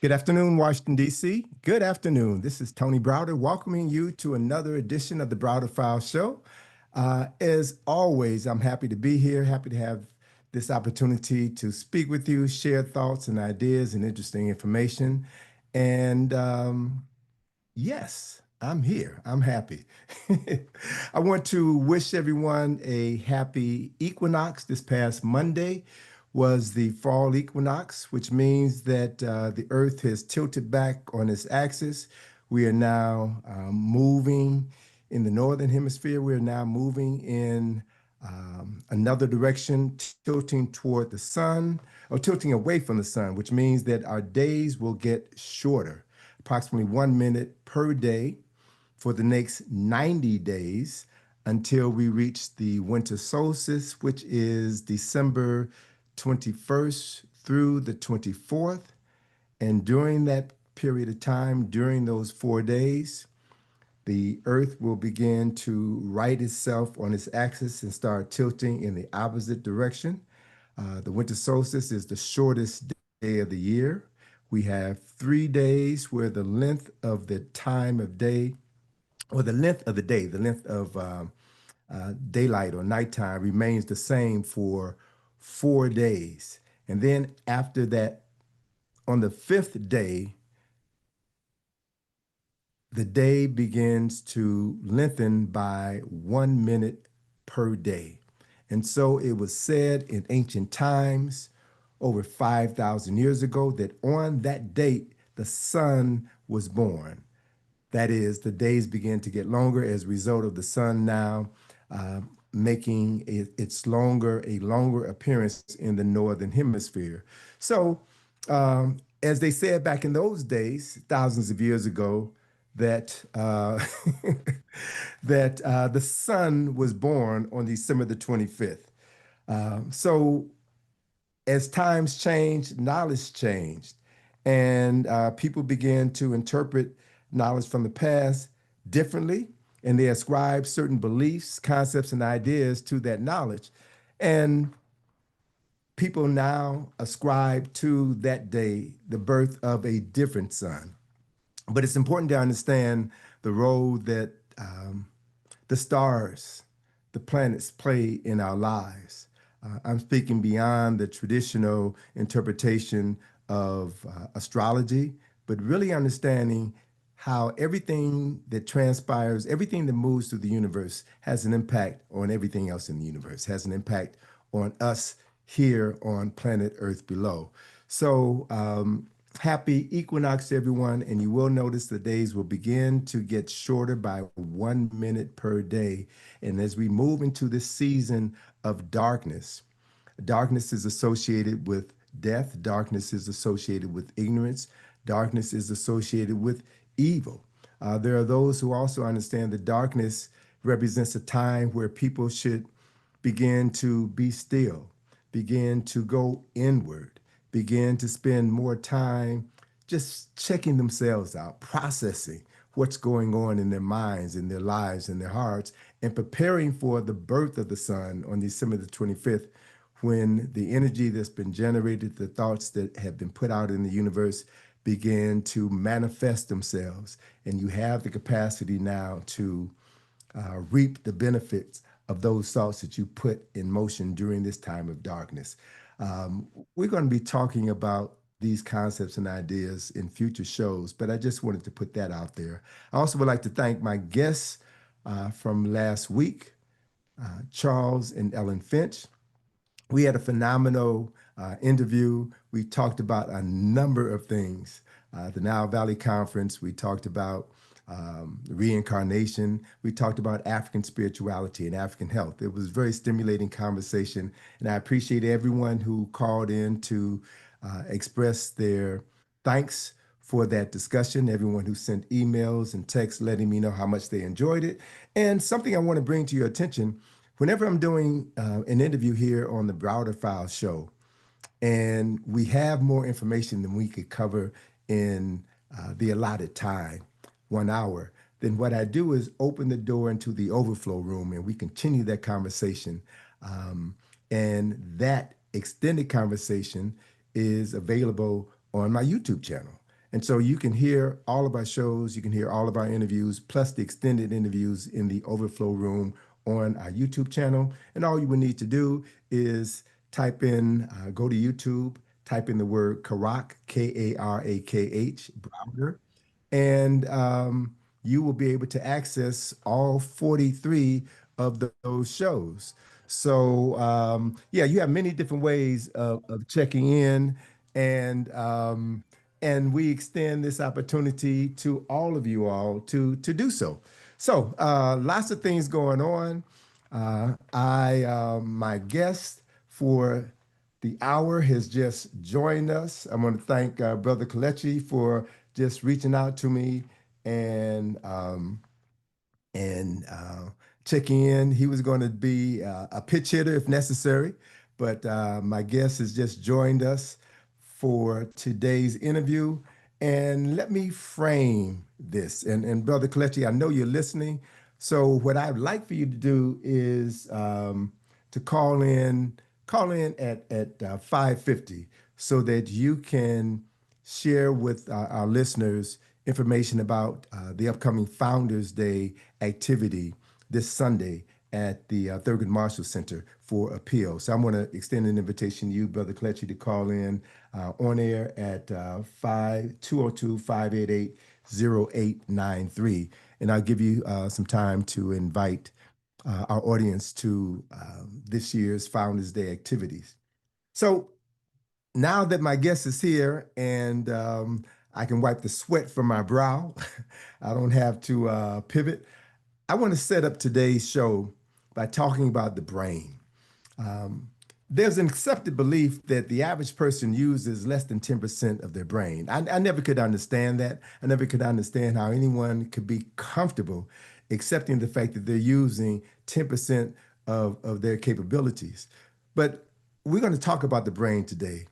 Good afternoon, Washington, D.C. Good afternoon. This is Tony Browder welcoming you to another edition of the Browder File Show. As always, I'm happy to be here, happy to have this opportunity to speak with you, share thoughts and ideas and interesting information. And yes, I'm here. I'm happy. I want to wish everyone a happy equinox. This past Monday was the fall equinox, which means that the Earth has tilted back on its axis. We are now moving in the northern hemisphere. We are now moving in another direction, tilting toward the sun or tilting away from the sun, which means that our days will get shorter, approximately 1 minute per day for the next 90 days until we reach the winter solstice, which is December 21st through the 24th. And during that period of time, during those 4 days, the Earth will begin to right itself on its axis and start tilting in the opposite direction. The winter solstice is the shortest day of the year. We have 3 days where the length of the time of day, or the length of the day, the length of daylight or nighttime remains the same for 4 days. And then after that, on the fifth day, the day begins to lengthen by 1 minute per day. And so it was said in ancient times, over 5,000 years ago, that on that date, the sun was born. That is, the days begin to get longer as a result of the sun now uh, making its a longer appearance in the northern hemisphere. So, as they said back in those days, thousands of years ago, that the sun was born on December the 25th. So as times changed, knowledge changed, and people began to interpret knowledge from the past differently, and they ascribe certain beliefs, concepts, and ideas to that knowledge. And people now ascribe to that day the birth of a different sun. But it's important to understand the role that the stars, the planets play in our lives. I'm speaking beyond the traditional interpretation of astrology, but really understanding how everything that transpires, everything that moves through the universe has an impact on everything else in the universe, has an impact on us here on planet Earth below. So, happy equinox, everyone. And you will notice the days will begin to get shorter by 1 minute per day. And as we move into this season of darkness, darkness is associated with death, darkness is associated with ignorance, darkness is associated with evil. There are those who also understand that darkness represents a time where people should begin to be still, begin to go inward, begin to spend more time just checking themselves out, processing what's going on in their minds, in their lives, in their hearts, and preparing for the birth of the sun on December the 25th, when the energy that's been generated, the thoughts that have been put out in the universe begin to manifest themselves. And you have the capacity now to reap the benefits of those thoughts that you put in motion during this time of darkness. Um, we're going to be talking about these concepts and ideas in future shows, but I just wanted to put that out there. I also would like to thank my guests from last week, Charles and Ellen Finch. We had a phenomenal interview. We talked about a number of things. The Nile Valley Conference, we talked about reincarnation. We talked about African spirituality and African health. It was a very stimulating conversation, and I appreciate everyone who called in to express their thanks for that discussion, everyone who sent emails and texts letting me know how much they enjoyed it. And something I want to bring to your attention, whenever I'm doing an interview here on the Browder File Show, and we have more information than we could cover in the allotted time, 1 hour, then what I do is open the door into the overflow room and we continue that conversation. Um, and that extended conversation is available on my YouTube channel. And so you can hear all of our shows, you can hear all of our interviews, plus the extended interviews in the overflow room on our YouTube channel. And all you would need to do is go to YouTube, type in the word Karak, Karakh, browser, and you will be able to access all 43 of those shows. So yeah, you have many different ways of checking in, and we extend this opportunity to all of you all to do so. So lots of things going on. I My guest for the hour has just joined us. I want to thank Brother Kalechi for just reaching out to me and checking in. He was going to be a pitch hitter if necessary, but my guest has just joined us for today's interview. And let me frame this. And Brother Kalechi, I know you're listening. So what I'd like for you to do is to call in at 5:50 so that you can share with our listeners information about the upcoming Founders Day activity this Sunday at the Thurgood Marshall Center for Appeal. So I'm going to extend an invitation to you, Brother Kletchy, to call in on air at 202-588-0893. And I'll give you some time to invite our audience to this year's Founders Day activities. So now that my guest is here and I can wipe the sweat from my brow, I don't have to pivot. I want to set up today's show by talking about the brain. Um, there's an accepted belief that the average person uses less than 10% of their brain. I never could understand that. I never could understand how anyone could be comfortable accepting the fact that they're using 10% of their capabilities. But we're going to talk about the brain today,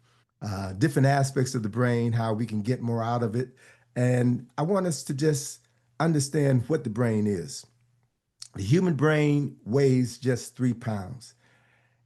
different aspects of the brain, how we can get more out of it. And I want us to just understand what the brain is. The human brain weighs just 3 pounds,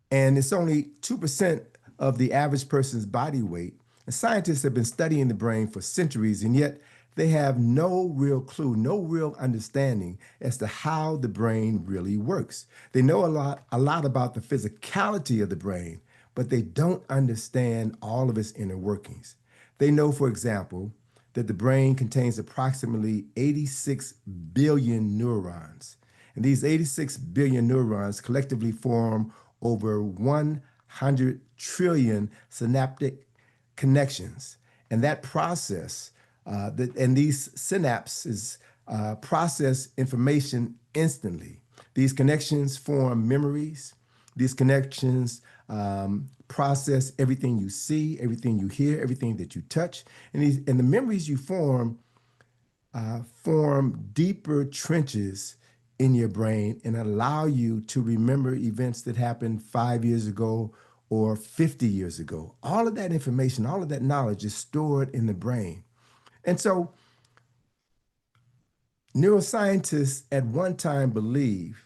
and it's only 2% of the average person's body weight. And scientists have been studying the brain for centuries, and yet they have no real clue, no real understanding as to how the brain really works. They know a lot about the physicality of the brain, but they don't understand all of its inner workings. They know, for example, that the brain contains approximately 86 billion neurons. And these 86 billion neurons collectively form over 100 trillion synaptic connections. And that process, and these synapses process information instantly. These connections form memories. These connections process everything you see, everything you hear, everything that you touch. And the memories you form deeper trenches in your brain and allow you to remember events that happened 5 years ago or 50 years ago. All of that information, all of that knowledge is stored in the brain. And so neuroscientists at one time believed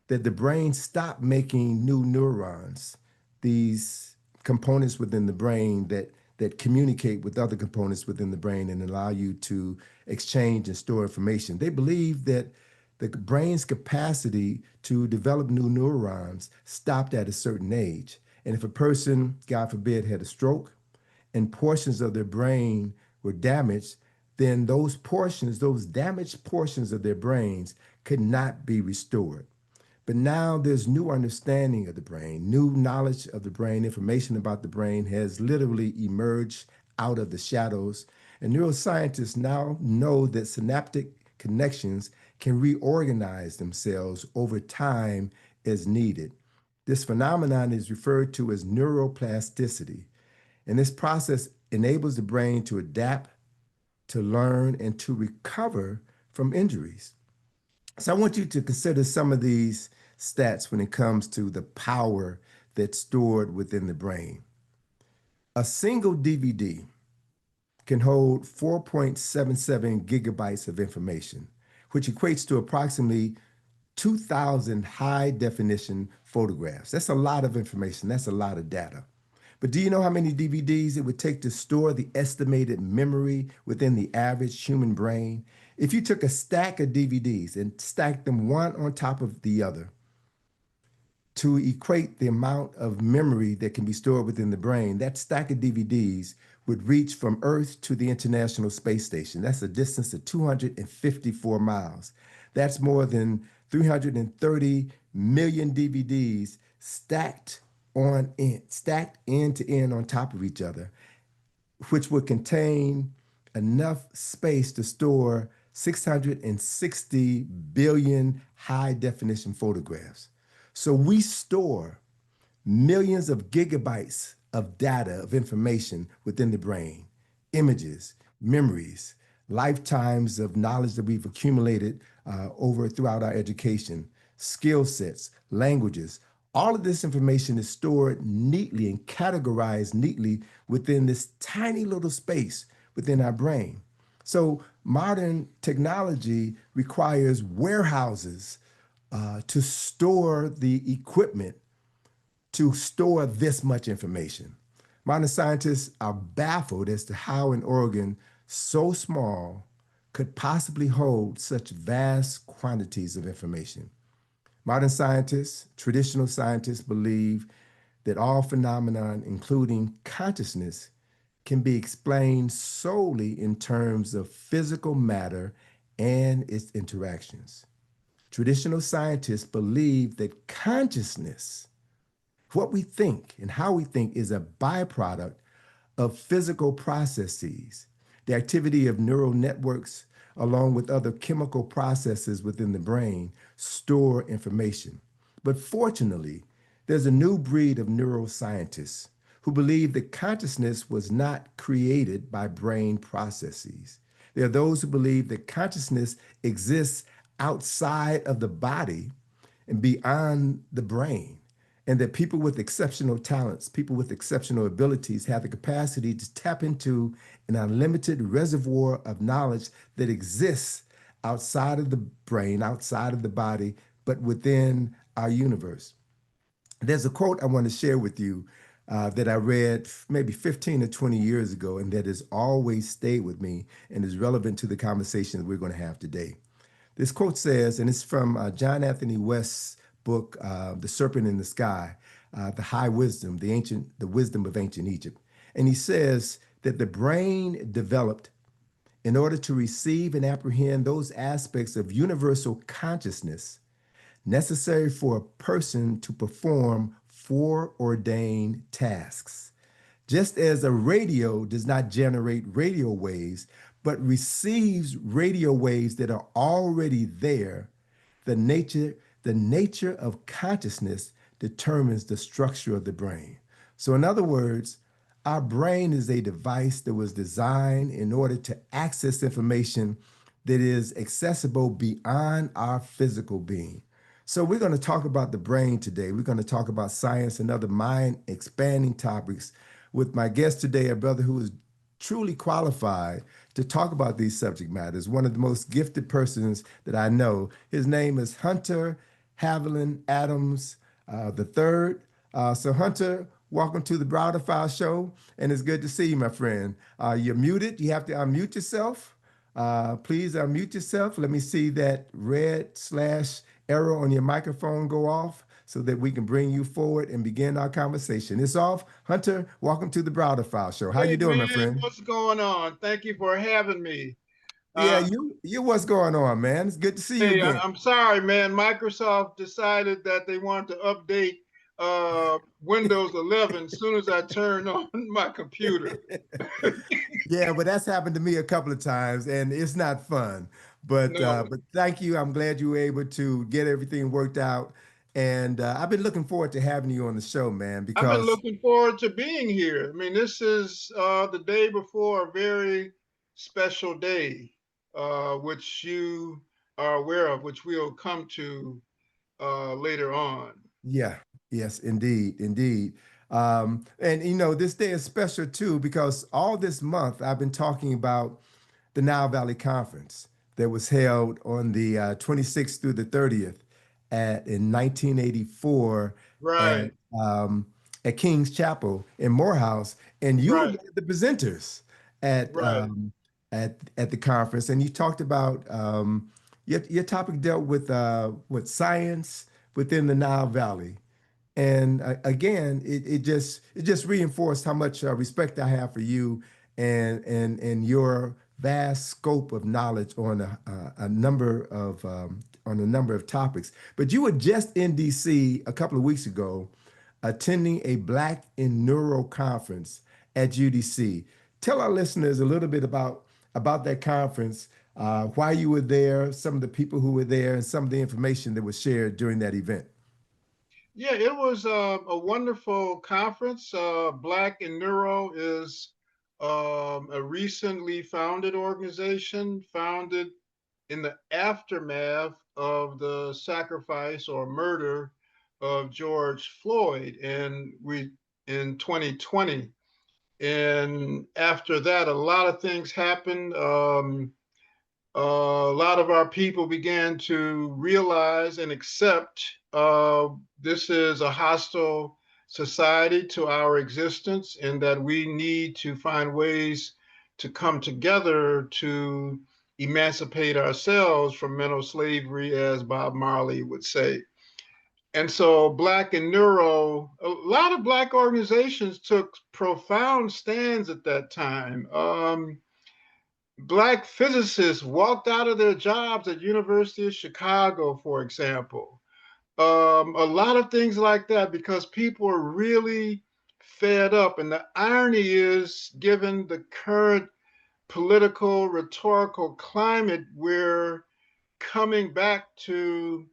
that the brain stopped making new neurons, these components within the brain that communicate with other components within the brain and allow you to exchange and store information. They believe that the brain's capacity to develop new neurons stopped at a certain age. And if a person, God forbid, had a stroke and portions of their brain were damaged, then those portions, those damaged portions of their brains could not be restored. But now there's new understanding of the brain, new knowledge of the brain, information about the brain has literally emerged out of the shadows. And neuroscientists now know that synaptic connections can reorganize themselves over time as needed. This phenomenon is referred to as neuroplasticity. And this process enables the brain to adapt, to learn, and to recover from injuries. So I want you to consider some of these stats when it comes to the power that's stored within the brain. A single DVD can hold 4.77 gigabytes of information, which equates to approximately 2,000 high definition photographs. That's a lot of information. That's a lot of data. But do you know how many DVDs it would take to store the estimated memory within the average human brain? If you took a stack of DVDs and stacked them one on top of the other, to equate the amount of memory that can be stored within the brain, that stack of DVDs would reach from Earth to the International Space Station. That's a distance of 254 miles. That's more than 330 million DVDs stacked end to end on top of each other, which would contain enough space to store 660 billion high definition photographs. So we store millions of gigabytes of data, of information within the brain, images, memories, lifetimes of knowledge that we've accumulated over throughout our education, skill sets, languages. All of this information is stored neatly and categorized neatly within this tiny little space within our brain. So modern technology requires warehouses to store the equipment to store this much information. Modern scientists are baffled as to how an organ so small could possibly hold such vast quantities of information. Modern scientists, traditional scientists, believe that all phenomena, including consciousness, can be explained solely in terms of physical matter and its interactions. Traditional scientists believe that consciousness, what we think and how we think, is a byproduct of physical processes, the activity of neural networks, along with other chemical processes within the brain, store information. But fortunately, there's a new breed of neuroscientists who believe that consciousness was not created by brain processes. There are those who believe that consciousness exists outside of the body and beyond the brain, and that people with exceptional talents, people with exceptional abilities, have the capacity to tap into an unlimited reservoir of knowledge that exists outside of the brain, outside of the body, but within our universe. There's a quote I want to share with you that I read maybe 15 or 20 years ago, and that has always stayed with me and is relevant to the conversation that we're going to have today. This quote says, and it's from John Anthony West's book, The Serpent in the Sky, the High Wisdom, the wisdom of ancient Egypt. And he says that the brain developed in order to receive and apprehend those aspects of universal consciousness necessary for a person to perform foreordained tasks. Just as a radio does not generate radio waves, but receives radio waves that are already there, the nature, the nature of consciousness determines the structure of the brain. So, in other words, our brain is a device that was designed in order to access information that is accessible beyond our physical being. So, we're going to talk about the brain today. We're going to talk about science and other mind expanding topics with my guest today, a brother who is truly qualified to talk about these subject matters, one of the most gifted persons that I know. His name is Hunter Havlin Adams the third. So Hunter, welcome to the Browder File Show, and it's good to see you, my friend. You're muted. You have to unmute yourself. Please unmute yourself. Let me see that red slash arrow on your microphone go off so that we can bring you forward and begin our conversation. It's off. Hunter, welcome to the Browder File Show. How Hey you doing, my man, friend? what's going on? Thank you for having me. Yeah, Uh, you what's going on, man? It's good to see you hey, again. I'm sorry, man. Microsoft decided that they wanted to update Windows 11 as soon as I turned on my computer. Yeah, but that's happened to me a couple of times, and it's not fun. No, But thank you. I'm glad you were able to get everything worked out, and I've been looking forward to having you on the show, man. I've been Because looking forward to being here. I mean, this is the day before a very special day, which you are aware of, which we'll come to later on. yeah, yes, indeed, indeed. And this day is special too because all this month I've been talking about the Nile Valley Conference that was held on the 26th through the 30th in 1984 at Right. um, at King's Chapel in Morehouse, and you were Right, one of the presenters at right. at the conference, and you talked about your topic dealt with science within the Nile Valley. And again, it just reinforced how much respect I have for you and your vast scope of knowledge on a number of topics. But you were just in DC a couple of weeks ago, attending a Black in Neuro Conference at UDC. Tell our listeners a little bit about that conference, why you were there, some of the people who were there, and some of the information that was shared during that event. Yeah, it was a wonderful conference. Black in Neuro is a recently founded organization, founded in the aftermath of the sacrifice or murder of George Floyd, and we in 2020. And after that, a lot of things happened. A lot of our people began to realize and accept this is a hostile society to our existence, and that we need to find ways to come together to emancipate ourselves from mental slavery, as Bob Marley would say. And so, Black and Neuro, a lot of Black organizations took profound stands at that time. Black physicists walked out of their jobs at University of Chicago, for example. A lot of things like that, because people are really fed up. And the irony is, given the current political, rhetorical climate, we're coming back to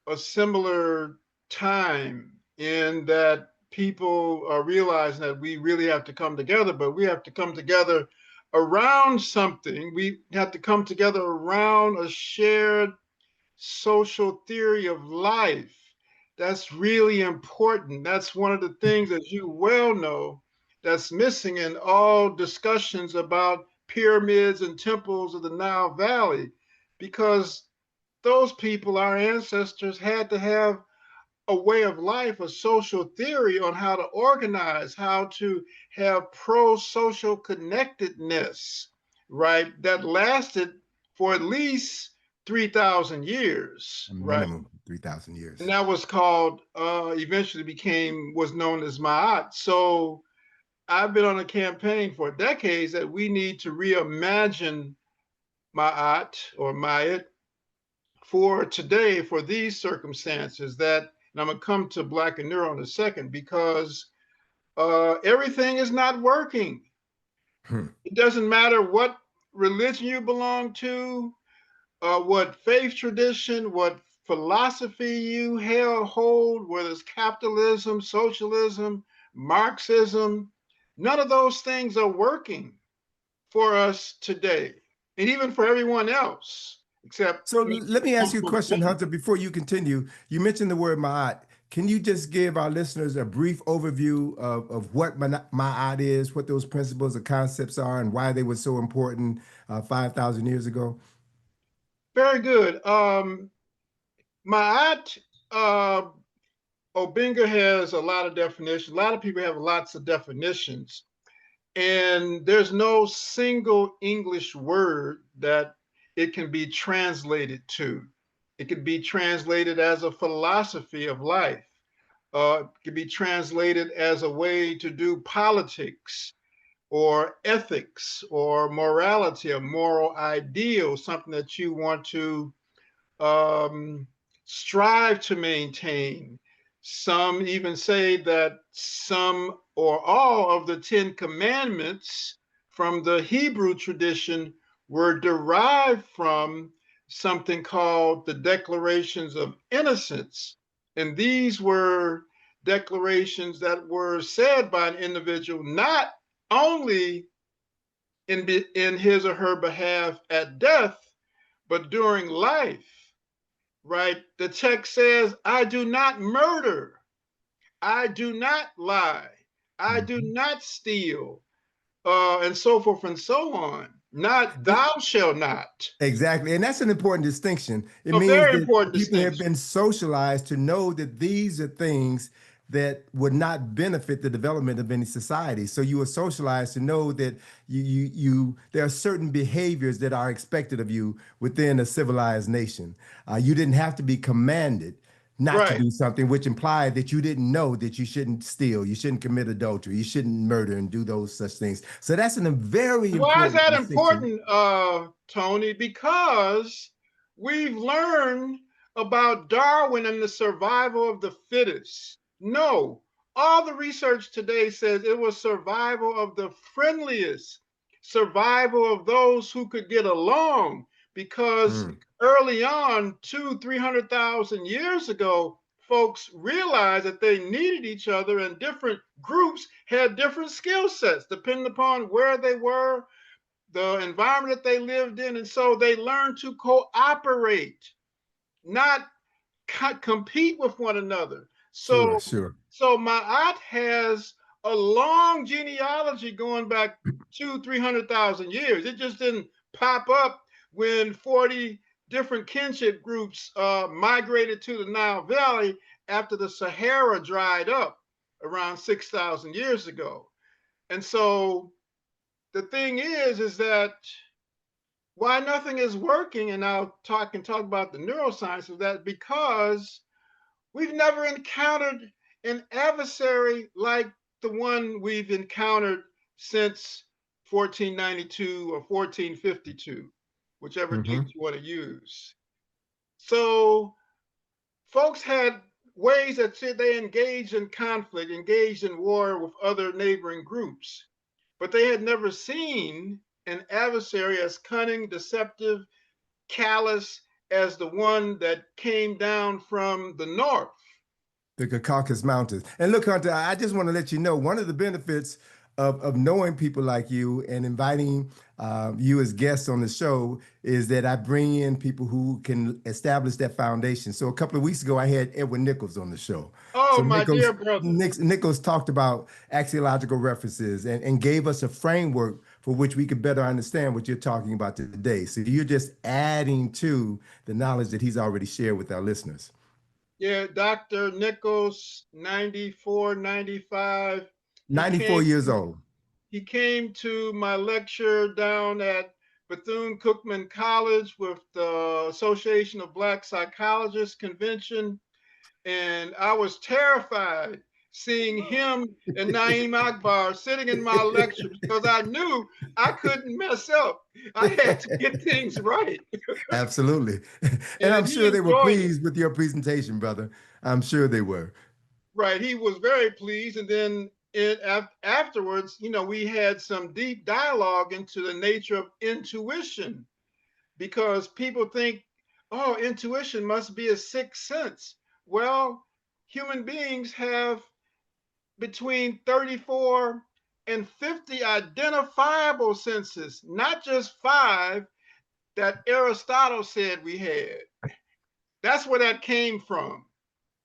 a similar time in that people are realizing that we really have to come together, but we have to come together around something. We have to come together around a shared social theory of life. That's really important. That's one of the things, as you well know, that's missing in all discussions about pyramids and temples of the Nile Valley, because those people, our ancestors, had to have a way of life, a social theory on how to organize, how to have pro social connectedness, right? That lasted for at least 3,000 years, A right? minimum 3,000 And years. that was called, eventually was known as Ma'at. So I've been on a campaign for decades that we need to reimagine Ma'at or Ma'at for today, for these circumstances. That, and I'm going to come to Black and Neuro in a second, because everything is not working. Hmm. It doesn't matter what religion you belong to, what faith tradition, what philosophy you hold, whether it's capitalism, socialism, Marxism, none of those things are working for us today, and even for everyone else, except So maybe let me ask some you a folks. question, Hunter, before you continue. You mentioned the word Ma'at. Can you just give our listeners a brief overview of what Ma'at is, what those principles or concepts are, and why they were so important 5,000 years ago? Very good. Ma'at, uh, Obinga has a lot of definitions. A lot of people have lots of definitions. And there's no single English word that it can be translated to. It could be translated as a philosophy of life. It could be translated as a way to do politics or ethics or morality, a moral ideal, something that you want to um, strive to maintain. Some even say that some or all of the Ten Commandments from the Hebrew tradition were derived from something called the Declarations of Innocence. And these were declarations that were said by an individual not only in his or her behalf at death, but during life, right? The text says, I do not murder, I do not lie, I do Mhm. not steal, and so forth and so on. Not thou shalt not. Exactly. And that's an important distinction. It A means very that important people have distinction. been socialized to know that these are things that would not benefit the development of any society. So you were socialized to know that there are certain behaviors that are expected of you within a civilized nation. You didn't have to be commanded not to Right. do something, which implied that you didn't know that you shouldn't steal, you shouldn't commit adultery, you shouldn't murder and do those such things. So that's a very Why is important that distinction. important, Tony? Because we've learned about Darwin and the survival of the fittest. No, all the research today says it was survival of the friendliest, survival of those who could get along. Because Mm. early on, 300,000 years ago, folks realized that they needed each other, and different groups had different skill sets depending upon where they were, the environment that they lived in. And so they learned to cooperate, not compete with one another. Sure, So, sure. so my aunt has a long genealogy going back 300,000 years. It just didn't pop up when 40 different kinship groups migrated to the Nile Valley after the Sahara dried up around 6,000 years ago. And so the thing is that why nothing is working, and I'll talk about the neuroscience of that, because we've never encountered an adversary like the one we've encountered since 1492 or 1452, whichever date Hmm. you want to use. So folks had ways that they engaged in conflict, engaged in war with other neighboring groups, but they had never seen an adversary as cunning, deceptive, callous as the one that came down from the north. The Caucasus Mountains. And look, Hunter, I just want to let you know one of the benefits of knowing people like you and inviting you as guests on the show is that I bring in people who can establish that foundation. So a couple of weeks ago, I had Edwin Nichols on the show. Oh, So my dear brother. Nichols talked about axiological references and gave us a framework for which we could better understand what you're talking about today. So you're just adding to the knowledge that he's already shared with our listeners. Yeah, Dr. Nichols, 94, 95. He 94 came years to, old. he came to my lecture down at Bethune-Cookman College with the Association of Black Psychologists convention, and I was terrified seeing him and Naeem Akbar sitting in my lecture because I knew I couldn't mess up. I had to get things right, Absolutely. And I'm and he sure they were enjoyed it. pleased with your presentation, brother. I'm sure they were. Right, he was very pleased, and then afterwards, we had some deep dialogue into the nature of intuition, because people think, oh, intuition must be a sixth sense. Well, human beings have between 34 and 50 identifiable senses, not just five that Aristotle said we had. That's where that came from.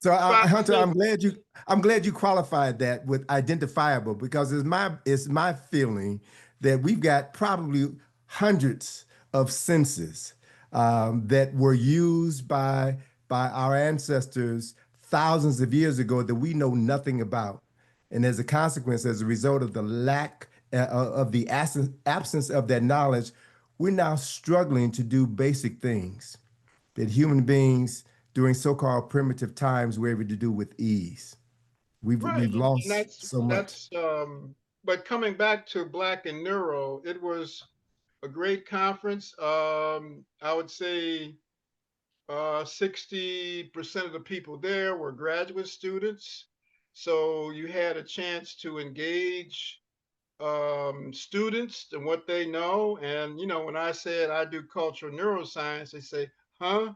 So, Five Hunter, senses. I'm glad you qualified that with identifiable because it's my feeling that we've got probably hundreds of senses that were used by our ancestors thousands of years ago that we know nothing about, and as a consequence, as a result of the lack of the absence of that knowledge, we're now struggling to do basic things that human beings during so-called primitive times were able to do with ease. Right, We've and lost that's so much. that's but coming back to Black and Neuro, it was a great conference. I would say 60% of the people there were graduate students. So you had a chance to engage students and what they know. And, when I said I do cultural neuroscience, they say, huh?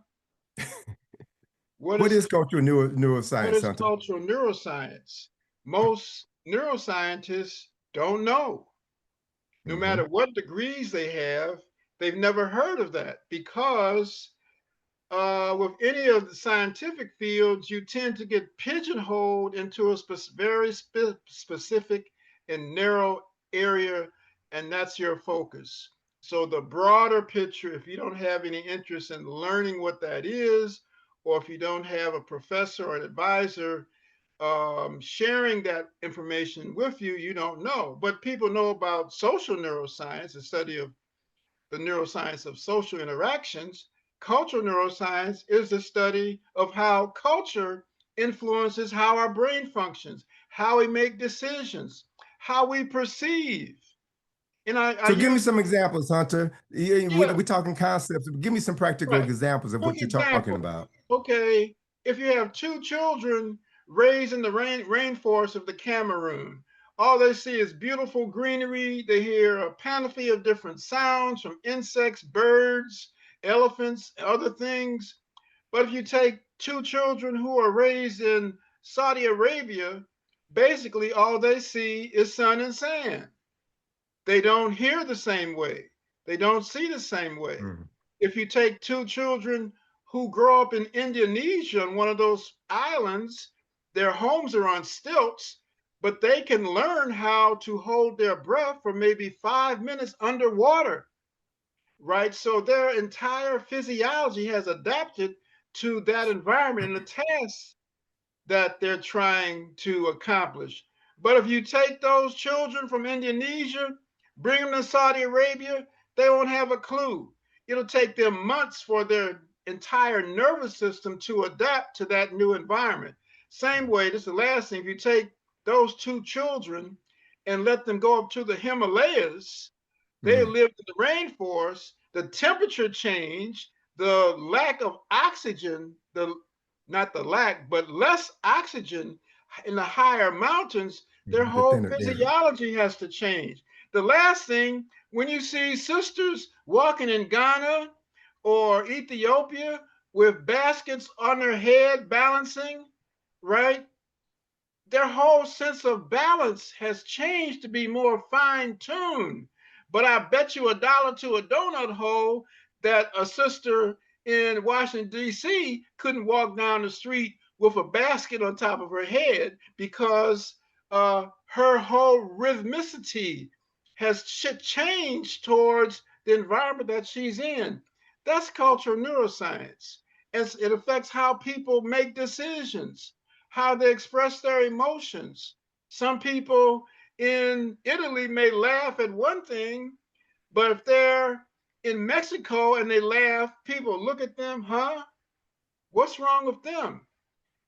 What What is is cultural what neuroscience, is Hunter? cultural neuroscience? Most neuroscientists don't know. No matter Hmm. what degrees they have, they've never heard of that, because with any of the scientific fields, you tend to get pigeonholed into a very specific and narrow area, and that's your focus. So, the broader picture, if you don't have any interest in learning what that is, or if you don't have a professor or an advisor sharing that information with you, you don't know. But people know about social neuroscience, the study of the neuroscience of social interactions. Cultural neuroscience is the study of how culture influences how our brain functions, how we make decisions, how we perceive. And I So give me use, some examples, Hunter. yeah, We're talking concepts. But give me some practical right. examples of Quick what you're talking example. about. Okay, if you have two children raised in the rainforest of the Cameroon, all they see is beautiful greenery. They hear a panoply of different sounds from insects, birds, elephants, other things. But if you take two children who are raised in Saudi Arabia, basically all they see is sun and sand. They don't hear the same way. They don't see the same way. Mhm. If you take two children who grow up in Indonesia on one of those islands, their homes are on stilts, but they can learn how to hold their breath for maybe 5 minutes underwater, right? So their entire physiology has adapted to that environment and the tasks that they're trying to accomplish. But if you take those children from Indonesia, bring them to Saudi Arabia, they won't have a clue. It'll take them months for their entire nervous system to adapt to that new environment. Same way, this is the last thing, if you take those two children and let them go up to the Himalayas, they Mhm. lived in the rainforest, the temperature change, the lack of oxygen, the not the lack, but less oxygen in the higher mountains, their The whole thinner air. physiology has to change. The last thing, when you see sisters walking in Ghana or Ethiopia with baskets on their head balancing, right? Their whole sense of balance has changed to be more fine tuned. But I bet you $1 to a donut hole that a sister in Washington, D.C. couldn't walk down the street with a basket on top of her head because her whole rhythmicity has changed towards the environment that she's in. That's cultural neuroscience. It affects how people make decisions, how they express their emotions. Some people in Italy may laugh at one thing, but if they're in Mexico and they laugh, people look at them, huh? What's wrong with them?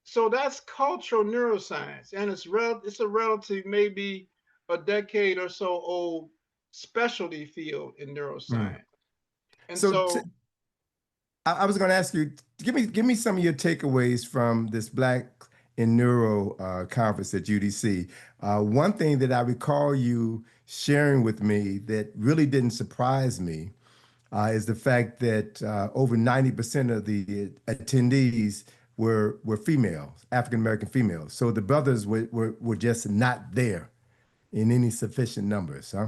So that's cultural neuroscience, and it's a relative, maybe a decade or so old specialty field in Mm. neuroscience. And So so, I was going to ask you, give me some of your takeaways from this Black in Neuro conference at UDC. One thing that I recall you sharing with me that really didn't surprise me is the fact that over 90% of the attendees were females, African American females. So the brothers were just not there in any sufficient numbers, huh?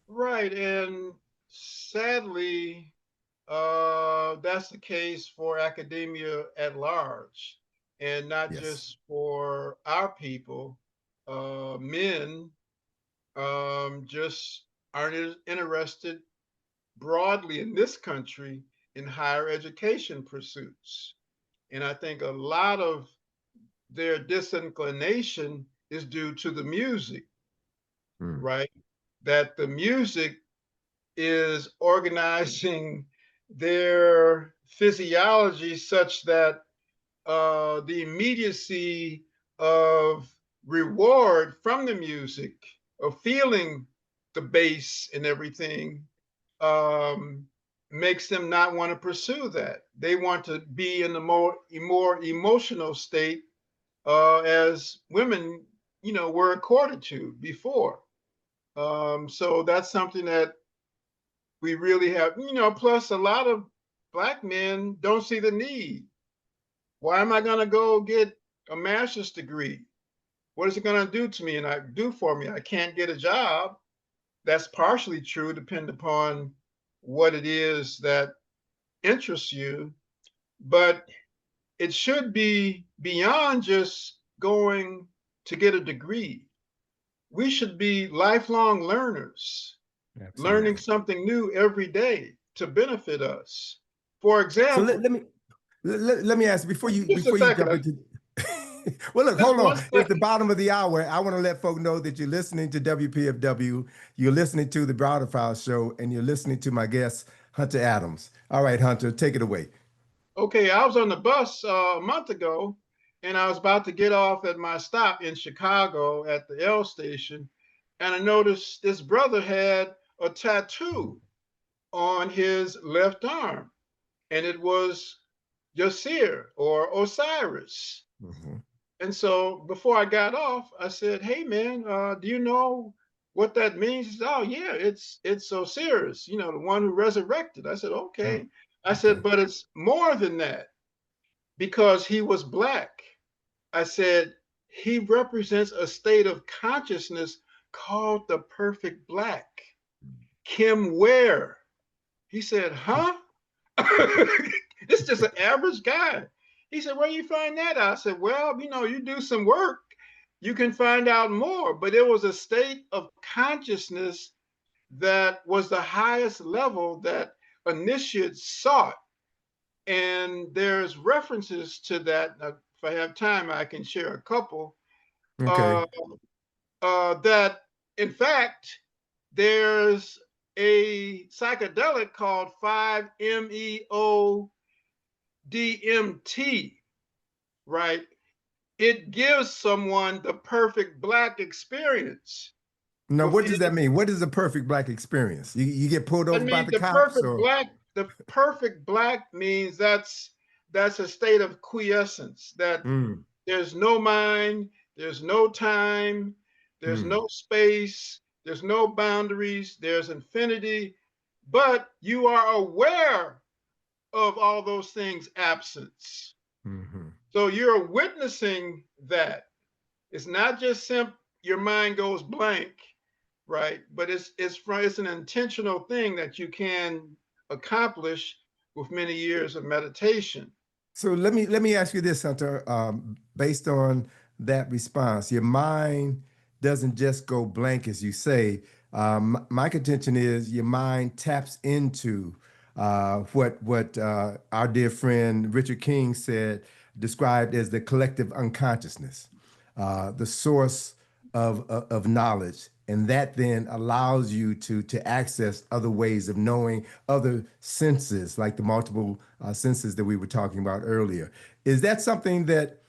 right, and sadly, that's the case for academia at large, and not Yes. just for our people. Men just aren't interested broadly in this country in higher education pursuits. And I think a lot of their disinclination is due to the music, Mm. right? That the music is organizing their physiology such that the immediacy of reward from the music, of feeling the bass and everything, um, makes them not want to pursue that. They want to be in the more emotional state as women, were accorded to before. So that's something that we really have, plus a lot of Black men don't see the need. Why am I going to go get a master's degree? What is it going to do to me and I do for me? I can't get a job. That's partially true, depending upon what it is that interests you. But it should be beyond just going to get a degree. We should be lifelong learners, learning Absolutely. something new every day to benefit us. For So example, let me ask just a before you second. jump into Well, look, Just hold on. one It's the second. bottom of the hour. I want to let folk know that you're listening to WPFW, you're listening to the Browder File Show, and you're listening to my guest, Hunter Adams. All right, Hunter, take it away. Okay, I was on the bus a month ago, and I was about to get off at my stop in Chicago at the L station, and I noticed this brother had a tattoo on his left arm, and it was Yasir or Osiris. Mhm. And so before I got off, I said, "Hey man, do you know what that means?" He said, "Oh yeah, it's Osiris, you know, the one who resurrected." I said, Mm, "Okay." I said, okay. "But it's more than that because he was black." I said, "He represents a state of consciousness called the perfect black." Kim Ware. He said, "Huh?" It's just an average guy. He said, "Where you find that out?" I said, "Well, you know, you do some work, you can find out more." But it was a state of consciousness that was the highest level that initiates sought. And there's references to that. Now, if I have time, I can share a couple. Okay. Uh, that, in fact, there's a psychedelic called 5-MeO DMT, right? It gives someone the perfect black experience Now, what within. does that mean? What is a perfect black experience? You get pulled That over by means the cops or? the perfect black means that's a state of quiescence, that Mm, there's no mind, there's no time, there's mm, no space, there's no boundaries, there's infinity, but you are aware of all those things absence. mhm. So you're witnessing that. It's not just your mind goes blank, right? But it's an intentional thing that you can accomplish with many years of meditation. So let me ask you this, Hunter. Based on that response, your mind doesn't just go blank, as you say. My contention is your mind taps into what our dear friend Richard King said, described as the collective unconsciousness, the source of knowledge, and that then allows you to access other ways of knowing, other senses, like the multiple senses that we were talking about earlier. Is that something that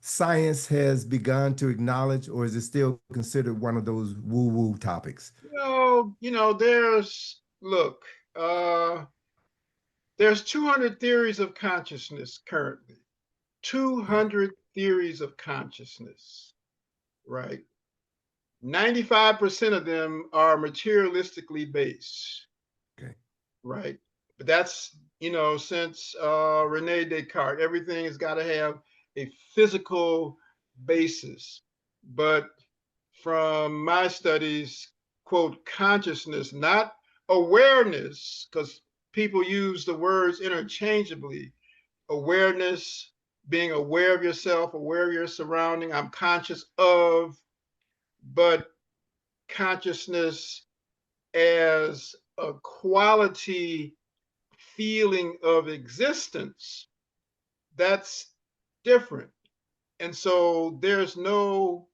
science has begun to acknowledge, or is it still considered one of those woo-woo topics? There's look, uh, there's 200 theories of consciousness currently. Okay. 200 theories of consciousness, right? 95% of them are materialistically based, Okay. right? But that's, since Rene Descartes, everything has got to have a physical basis. But from my studies, quote, consciousness, not awareness, because people use the words interchangeably. Awareness, being aware of yourself, aware of your surrounding, I'm conscious of, but consciousness as a quality feeling of existence, that's different. And so there's no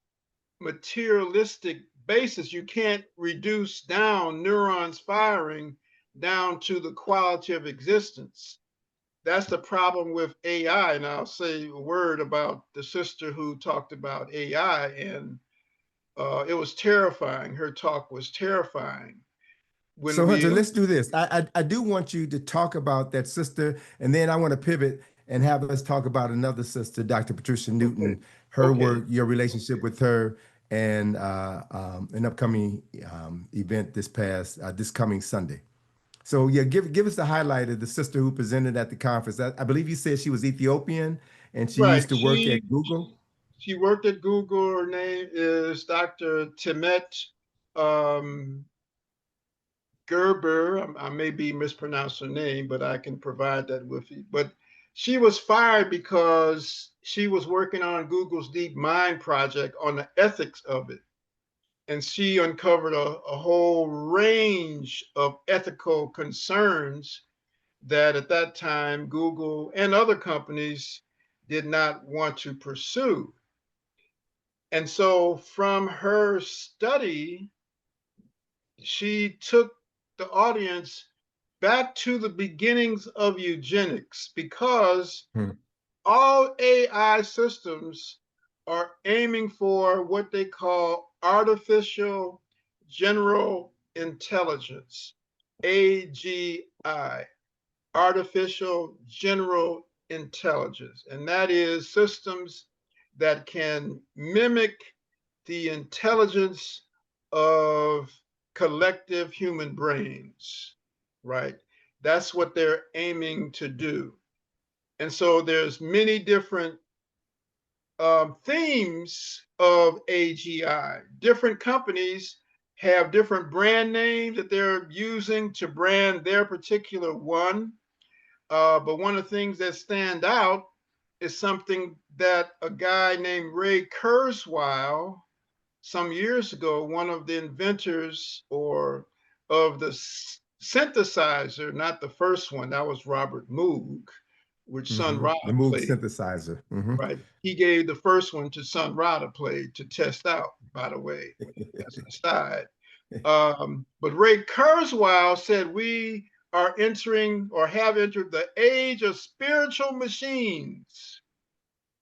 materialistic basis. You can't reduce down neurons firing down to the quality of existence. That's the problem with AI. And I'll say a word about the sister who talked about AI, and it was terrifying. Her talk was terrifying. When So Hunter, we let's do this. I do want you to talk about that sister, and then I want to pivot and have us talk about another sister, Dr. Patricia Okay. Newton, her Okay. work, your relationship with her, and an upcoming event this coming Sunday. So yeah, give us the highlight of the sister who presented at the conference. I believe you said she was Ethiopian and she Right. used to work at Google. She worked at Google. Her name is Dr. Timet um, Gerber. I may be mispronouncing her name, but I can provide that with you. But she was fired because she was working on Google's Deep Mind project on the ethics of it. And she uncovered a whole range of ethical concerns that at that time Google and other companies did not want to pursue. And so from her study, she took the audience back to the beginnings of eugenics, because Hmm. all AI systems are aiming for what they call artificial general intelligence, AGI, artificial general intelligence. And that is systems that can mimic the intelligence of collective human brains, right? That's what they're aiming to do. And so there's many different themes of AGI. Different companies have different brand names that they're using to brand their particular one. But one of the things that stand out is something that a guy named Ray Kurzweil, some years ago, one of the inventors or of the synthesizer, not the first one, that was Robert Moog, which Sun Ra The Moog played, synthesizer. right? He gave the first one to Sun Ra to play to test out, by the way, as an aside. But Ray Kurzweil said we are entering or have entered the age of spiritual machines,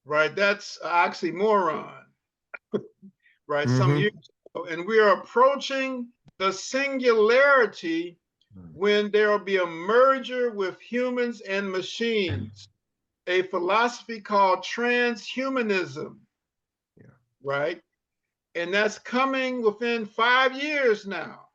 right? That's an oxymoron, right? Some years ago. And we are approaching the singularity when there will be a merger with humans and machines, a philosophy called transhumanism, Yeah. right? And that's coming within 5 years now.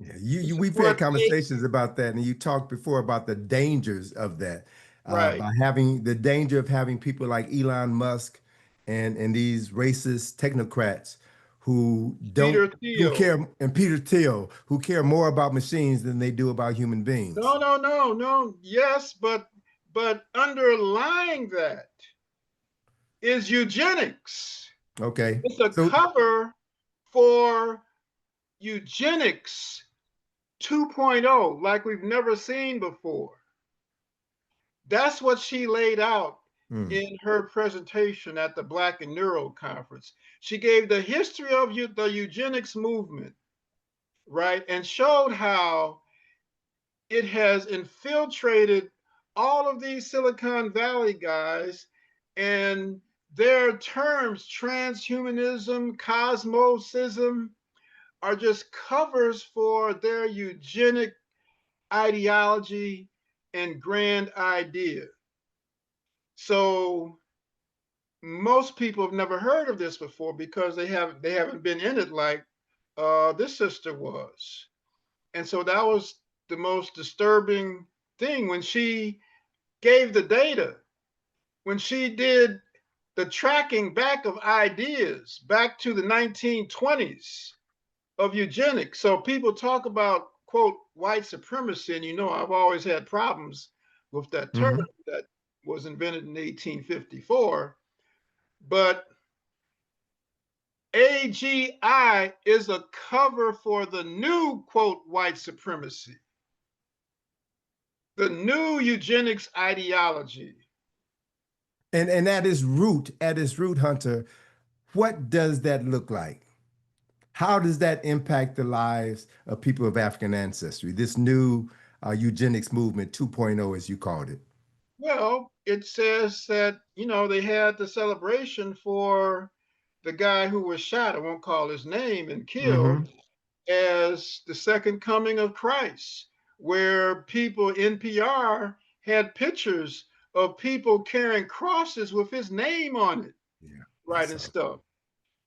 Yeah, This is we've had what they, conversations about that, and you talked before about the dangers of that, right. by having the danger of having people like Elon Musk and these racist technocrats who don't Peter Thiel. care, and Peter Thiel, who care more about machines than they do about human beings. No, no, no, no. Yes, but underlying that is eugenics. Okay, It's a so cover for eugenics 2.0 like we've never seen before. That's what she laid out hmm, in her presentation at the Black and Neuro Conference. She gave the history of the eugenics movement, right, and showed how it has infiltrated all of these Silicon Valley guys, and their terms, transhumanism, cosmosism, are just covers for their eugenic ideology and grand idea. So most people have never heard of this before because they haven't been in it like this sister was. And so that was the most disturbing thing when she gave the data, when she did the tracking back of ideas back to the 1920s of eugenics. So people talk about, quote, white supremacy, and I've always had problems with that term hmm. that was invented in 1854. But AGI is a cover for the new, quote, white supremacy, the new eugenics ideology. And at its root, Hunter, what does that look like? How does that impact the lives of people of African ancestry? This new eugenics movement 2.0, as you called it. Well, it says that, they had the celebration for the guy who was shot, I won't call his name, and killed Hmm. as the second coming of Christ, where people, NPR had pictures of people carrying crosses with his name on it, Yeah, I right, and saw. stuff.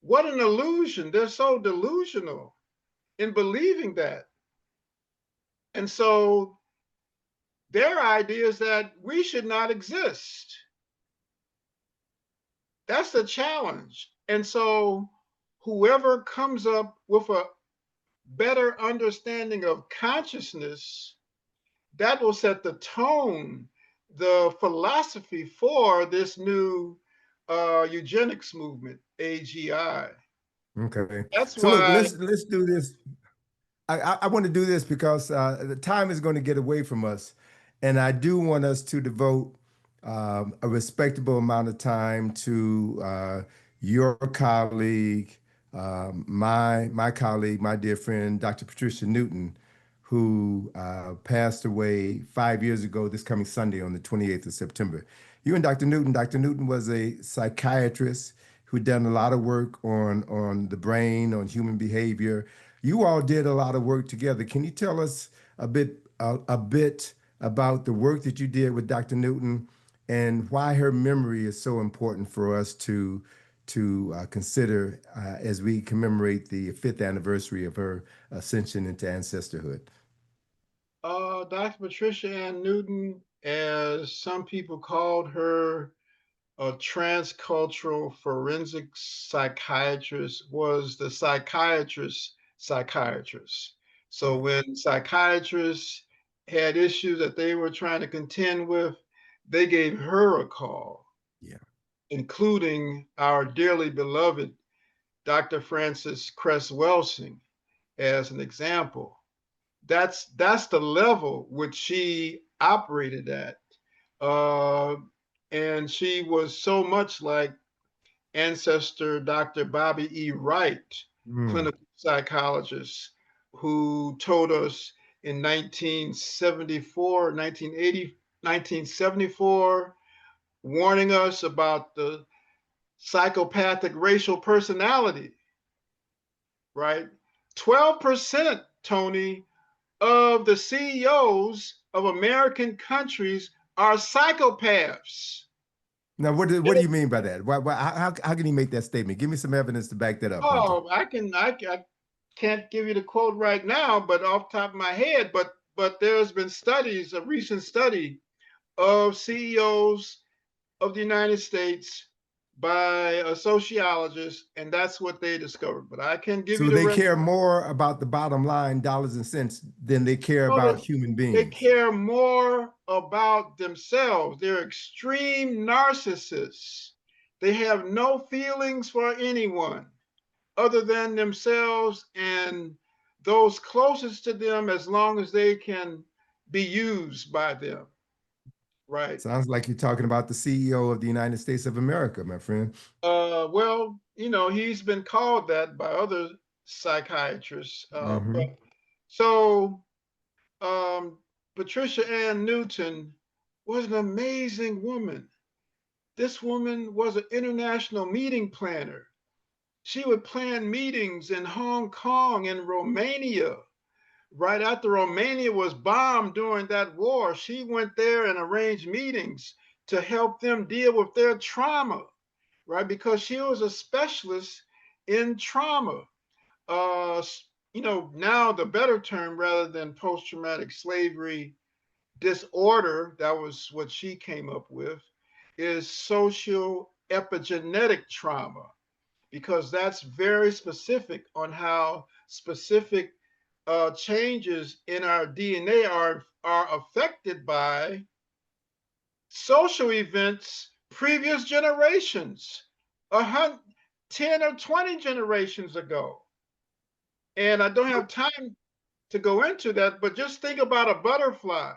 What an illusion. They're so delusional in believing that. And so their idea is that we should not exist. That's the challenge. And so whoever comes up with a better understanding of consciousness, that will set the tone, the philosophy for this new eugenics movement, AGI. Okay. That's So look, why, let's do this. I want to do this because the time is going to get away from us, and I do want us to devote a respectable amount of time to your colleague, my colleague, my dear friend, Dr. Patricia Newton, who passed away 5 years ago this coming Sunday on the 28th of September. You and Dr. Newton was a psychiatrist who'd done a lot of work on the brain, on human behavior. You all did a lot of work together. Can you tell us a bit about the work that you did with Dr. Newton and why her memory is so important for us to consider as we commemorate the fifth anniversary of her ascension into ancestorhood? Dr. Patricia Ann Newton, as some people called her, a transcultural forensic psychiatrist, was the psychiatrist. So Oh, when psychiatrists had issues that they were trying to contend with, they gave her a call, yeah. including our dearly beloved Dr. Frances Cress Welsing as an example. That's the level which she operated at. Uh, and she was so much like ancestor Dr. Bobby E. Wright, Mm. clinical psychologist, who told us in 1974, 1980, 1974, warning us about the psychopathic racial personality, right? 12%, Tony, of the CEOs of American countries are psychopaths. Now, what do you mean by that? How can he make that statement? Give me some evidence to back that up, Hunter. Oh, I can't give you the quote right now, but off the top of my head, but there's been studies, a recent study of CEOs of the United States by a sociologist, and that's what they discovered. But I can give you So the they rest. care more about the bottom line, dollars and cents, than they care Know about that human they beings. care more about themselves. They're extreme narcissists. They have no feelings for anyone other than themselves and those closest to them, as long as they can be used by them, right? Sounds like you're talking about the CEO of the United States of America, my friend. Well, he's been called that by other psychiatrists. But Hmm. so um, Patricia Ann Newton was an amazing woman. This woman was an international meeting planner. She would plan meetings in Hong Kong and Romania. Right after Romania was bombed during that war, she went there and arranged meetings to help them deal with their trauma, right? Because she was a specialist in trauma. Uh, now the better term, rather than post traumatic slavery disorder, that was what she came up with, is social epigenetic trauma, because that's very specific on how specific changes in our DNA are affected by social events previous generations, 10 or 20 generations ago. And I don't have time to go into that, but just think about a butterfly.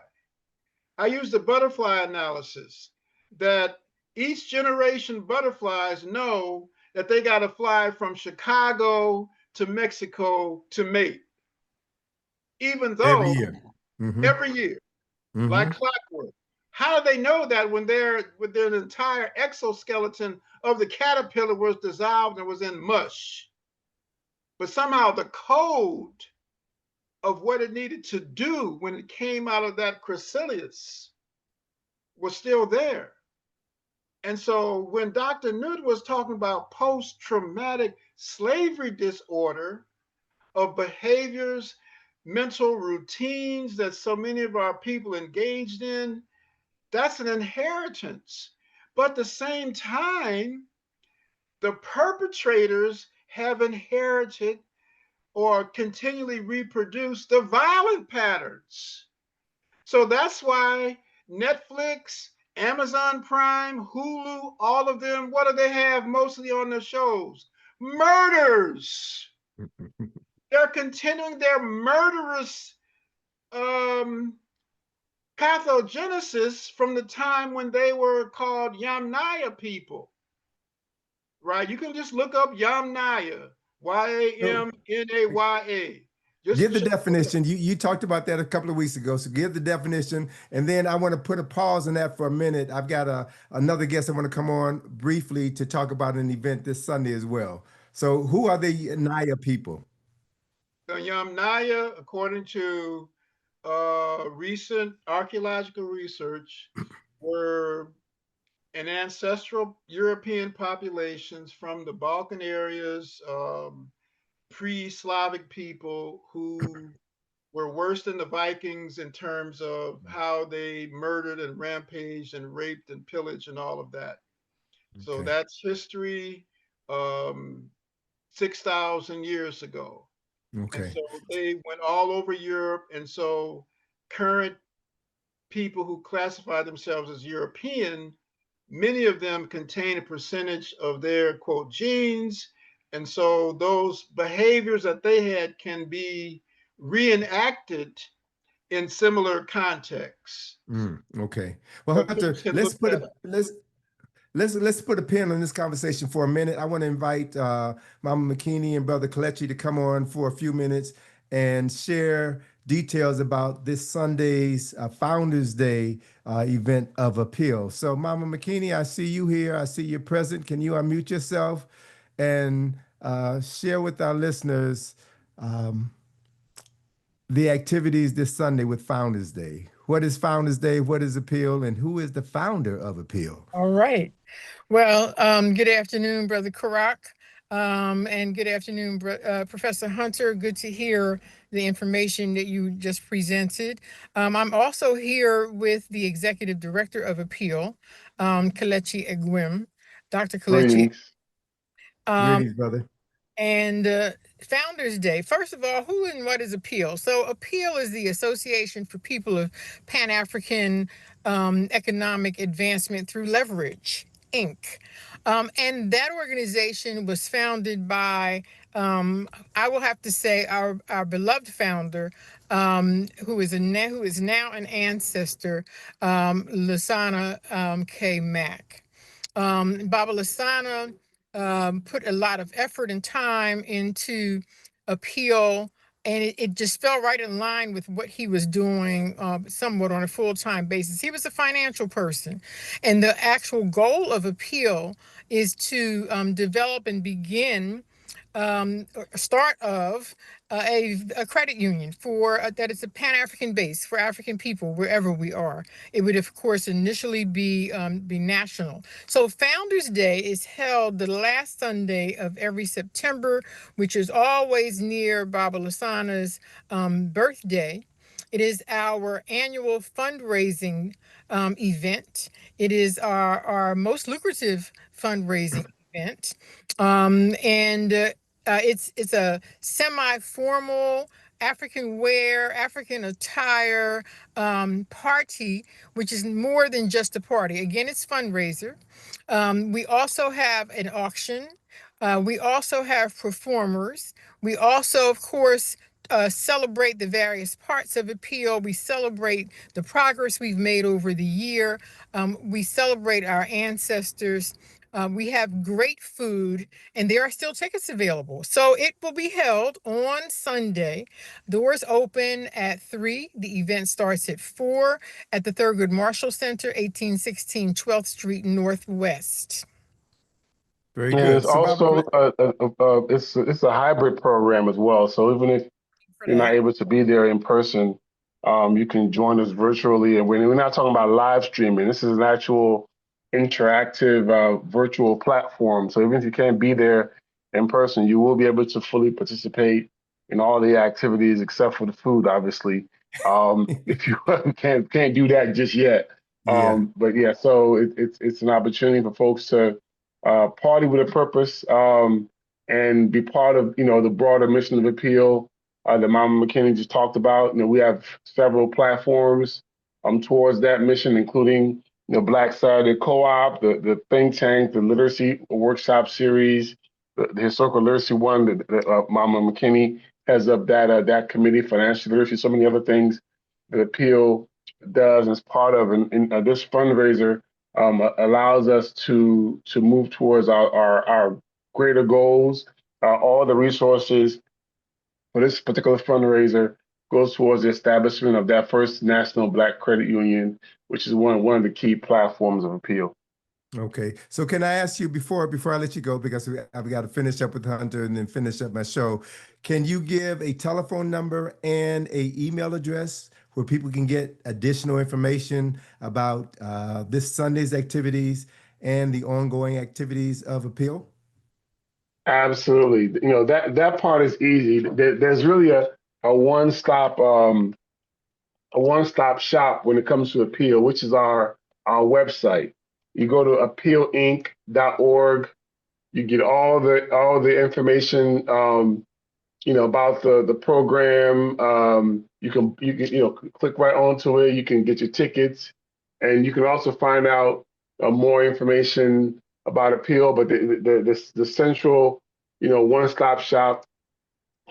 I use the butterfly analysis that each generation butterflies know that they got to fly from Chicago to Mexico to mate, even Every though year. Hmm. every year, like Hmm. clockwork. How do they know that when their entire exoskeleton of the caterpillar was dissolved and was in mush? But somehow the code of what it needed to do when it came out of that chrysalis was still there. And so when Dr. Newton was talking about post traumatic slavery disorder, of behaviors, mental routines that so many of our people engaged in, that's an inheritance. But at the same time, the perpetrators have inherited or continually reproduced the violent patterns. So that's why Netflix, Amazon Prime, Hulu, all of them, what do they have mostly on their shows? Murders. They're continuing their murderous um, pathogenesis from the time when they were called Yamnaya people, right? You can just look up Yamnaya, So Yamnaya. give the Just definition. You talked about that a couple of weeks ago. So give the definition, and then I want to put a pause on that for a minute. I've got another guest I want to come on briefly to talk about an event this Sunday as well. So who are the Naya people? the Yamnaya, according to recent archaeological research, were an ancestral European populations from the Balkan areas, pre-Slavic people who were worse than the Vikings in terms of how they murdered and rampaged and raped and pillaged and all of that. So Okay. that's history, um, 6,000 years ago. And Okay. so they went all over Europe. And so current people who classify themselves as European, many of them contain a percentage of their quote genes. And so those behaviors that they had can be reenacted in similar contexts. Okay. Well, So Hunter, folks can look that up. let's put a pin on this conversation for a minute. I want to invite Mama McKinney and Brother Kalechi to come on for a few minutes and share details about this Sunday's Founders Day event of Appeal. So, Mama McKinney, I see you here. I see you're present. Can you unmute yourself and share with our listeners the activities this Sunday with Founders Day? What is Founders Day? What is Appeal? And who is the founder of Appeal? All right. Well, good afternoon, Brother Karak, and good afternoon, Professor Hunter. Good to hear the information that you just presented. I'm also here with the Executive Director of Appeal, Kelechi Egwim, Dr. Kelechi. Greetings. Um, Greetings, brother. and Founders Day. First of all, who and what is Appeal? So, Appeal is the Association for People of Pan African Economic Advancement Through Leverage, Inc. And that organization was founded by, I will have to say, our beloved founder, who is now an ancestor, Lasana K. Mack. Baba Lasana put a lot of effort and time into Appeal, and it just fell right in line with what he was doing somewhat on a full-time basis. He was a financial person, and the actual goal of Appeal is to develop and begin start of a credit union for that it's a Pan-African base for African people wherever we are. It would, of course, initially be national. So Founders Day is held the last Sunday of every September, which is always near Baba Lasana's birthday. It is our annual fundraising event. It is our most lucrative fundraising event. It's a semi-formal African wear, African attire party, which is more than just a party. Again, it's fundraiser. We also have an auction. We also have performers. We also, of course, celebrate the various parts of Appeal. We celebrate the progress we've made over the year. We celebrate our ancestors. We have great food, and there are still tickets available. So it will be held on Sunday. Doors open at 3. The event starts at 4 at the Thurgood Marshall Center, 1816 12th Street Northwest. Very And good. it's So, Baba, also it's a hybrid program as well. So even if For you're not that. able to be there in person, you can join us virtually. And we're not talking about live streaming. This is an actual interactive virtual platform. So even if you can't be there in person, you will be able to fully participate in all the activities except for the food, obviously. If you can't do that just yet. yeah. But yeah, so it's an opportunity for folks to party with a purpose, and be part of the broader mission of Appeal that Mama McKinney just talked about. We have several platforms towards that mission, including Black Saturday Co-op, the think tank, the literacy workshop series, the historical literacy one that Mama McKinney heads up that committee, financial literacy, so many other things that Appeal does as part of this fundraiser allows us to move towards our greater goals. All the resources for this particular fundraiser goes towards the establishment of that first national Black credit union, which is one of the key platforms of appeal. Okay. So can I ask you before I let you go, because I've got to finish up with Hunter and then finish up my show. Can you give a telephone number and a email address where people can get additional information about this Sunday's activities and the ongoing activities of appeal? Absolutely. That part is easy. There's really a one-stop shop when it comes to appeal, which is our website. You go to appealinc.org. You get all the information, about the program. You can click right onto it. You can get your tickets, and you can also find out more information about appeal. But the central, one-stop shop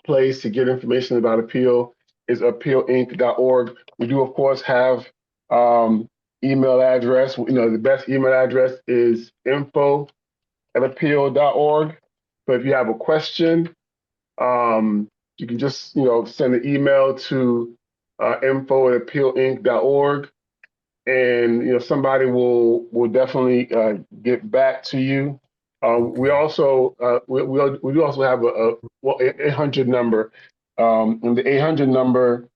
place to get information about appeal is appealinc.org. We do, of course, have email address. The best email address is info@appeal.org. So if you have a question, you can just send an email to info@appealinc.org, and somebody will definitely get back to you. We also we do also have a 800 number, and the 800 number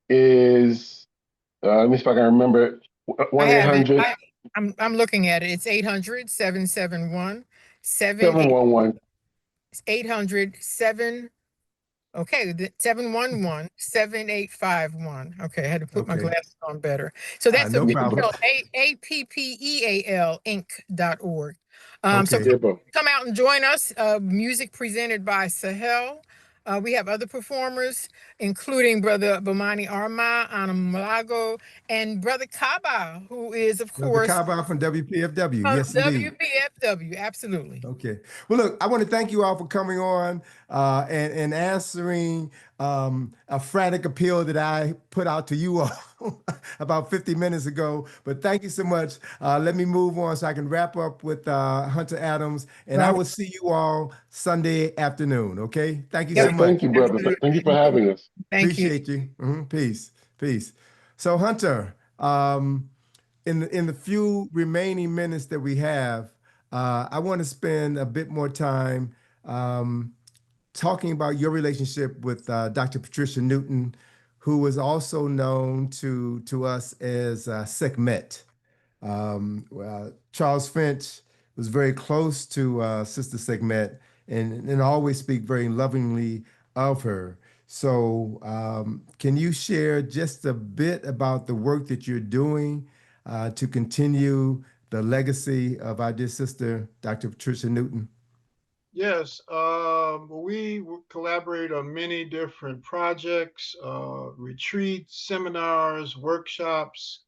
is let me see if I can remember it. I have it. 1-800. I'm looking at it. It's 800-771-78. 711. 800-7. Okay, 711-7851. Okay, I had to put my Okay. glasses on better. So that's No problem. appeal inc.org. So Okay. come out and join us. Music presented by Sahel. We have other performers, including Brother Bomani Arma, Anna Malago, and Brother Kaba, who is, of Brother course, Kaba from WPFW. Yes, indeed. WPFW. Absolutely. Okay. Well, look, I want to thank you all for coming on and answering a frantic appeal that I put out to you all about 50 minutes ago. But thank you so much. Let me move on so I can wrap up with Hunter Adams, and I will see you all Sunday afternoon. Okay. Thank you so Yep. much. Thank you, brother. Thank you for having us. Thank you. Appreciate you. Peace. Peace. So, Hunter, in the few remaining minutes that we have, I want to spend a bit more time talking about your relationship with Dr. Patricia Newton, who was also known to us as Sekhmet. Charles Finch was very close to Sister Sekhmet and always speak very lovingly of her. So, can you share just a bit about the work that you're doing to continue the legacy of our dear sister, Dr. Patricia Newton? Yes, we collaborate on many different projects, retreats, seminars, workshops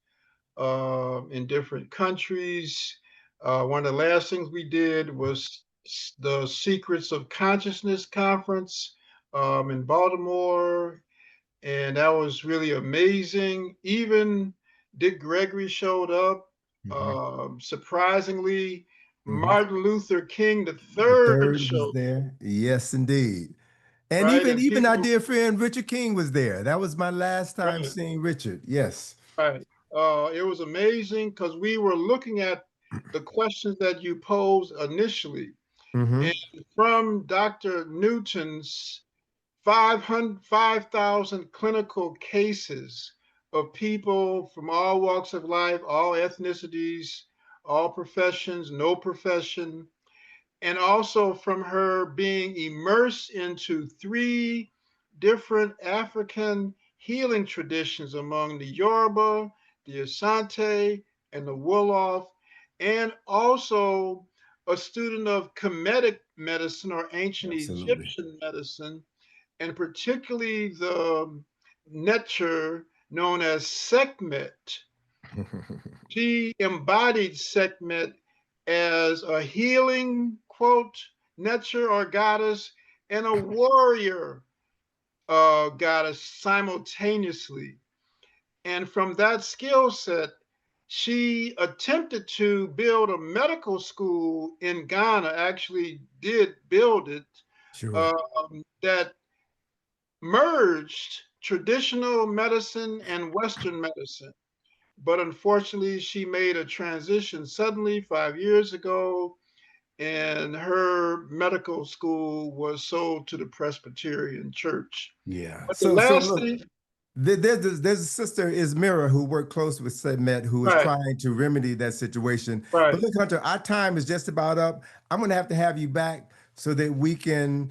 in different countries. One of the last things we did was the Secrets of Consciousness conference in Baltimore, and that was really amazing. Even Dick Gregory showed up. Mhm. Surprisingly, Mhm. Martin Luther King the The third third was showed, there. Yes, indeed. And right? even And even our people, dear friend Richard King was there. That was my last time right, seeing Richard. Yes. right. It was amazing because we were looking at the questions that you posed initially. Mm-hmm. And from Dr. Newton's 5,000 clinical cases of people from all walks of life, all ethnicities, all professions, no profession, and also from her being immersed into three different African healing traditions among the Yoruba, the Asante, and the Wolof, and also a student of Kemetic medicine or ancient Absolutely. Egyptian medicine, and particularly the nature known as Sekhmet. She embodied Sekhmet as a healing, quote, nature or goddess, and a warrior goddess simultaneously. And from that skill set, she attempted to build a medical school in Ghana, actually did build it, Sure. that merged traditional medicine and Western medicine. But unfortunately, she made a transition suddenly 5 years ago, and her medical school was sold to the Presbyterian Church. Yeah. But the So last look, thing, there's a sister, Ismira, who worked close with Sedmet, who is right, trying to remedy that situation. But right. look, Hunter, our time is just about up. I'm going to have you back so that we can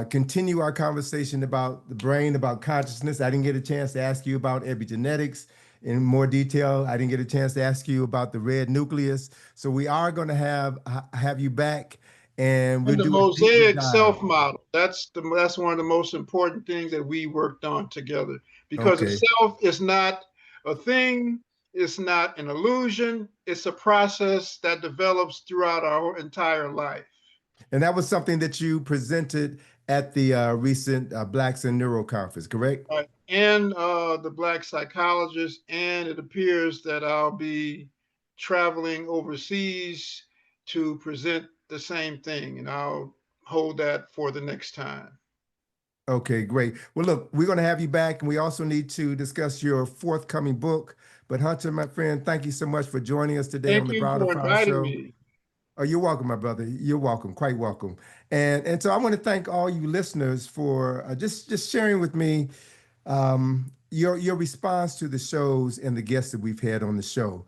continue our conversation about the brain, about consciousness. I didn't get a chance to ask you about epigenetics in more detail. I didn't get a chance to ask you about the red nucleus. So we are going to have you back, and we'll And the do a deeper mosaic dive. self model. That's one of the most important things that we worked on together, because the Okay. self is not a thing, it's not an illusion, it's a process that develops throughout our entire life. And that was something that you presented at the recent Blacks in Neuro Conference, correct? Right. And the Black psychologist, and it appears that I'll be traveling overseas to present the same thing, and I'll hold that for the next time. Okay, great. Well, look, we're going to have you back, and we also need to discuss your forthcoming book. But Hunter, my friend, thank you so much for joining us today on Thank the you Browder for File inviting Show. me. Oh, you're welcome, my brother. You're welcome, quite welcome. And so I want to thank all you listeners for just sharing with me your response to the shows and the guests that we've had on the show.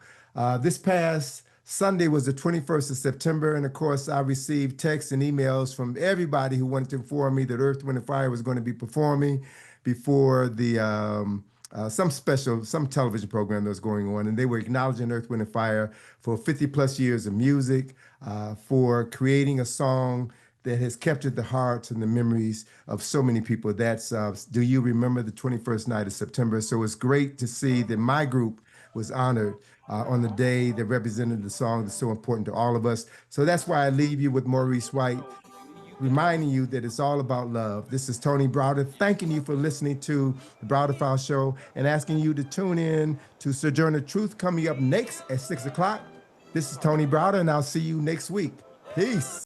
This past Sunday was the 21st of September, and of course, I received texts and emails from everybody who wanted to inform me that Earth, Wind, and Fire was going to be performing before the some television program that was going on, and they were acknowledging Earth, Wind, and Fire for 50 plus years of music, for creating a song that has captured the hearts and the memories of so many people. That's Do You Remember the 21st Night of September? So it's great to see that my group was honored on the day that represented the song that's so important to all of us. So that's why I leave you with Maurice White, reminding you that it's all about love. This is Tony Browder, thanking you for listening to the Browder File Show and asking you to tune in to Sojourner Truth coming up next at 6 o'clock. This is Tony Browder, and I'll see you next week. Peace.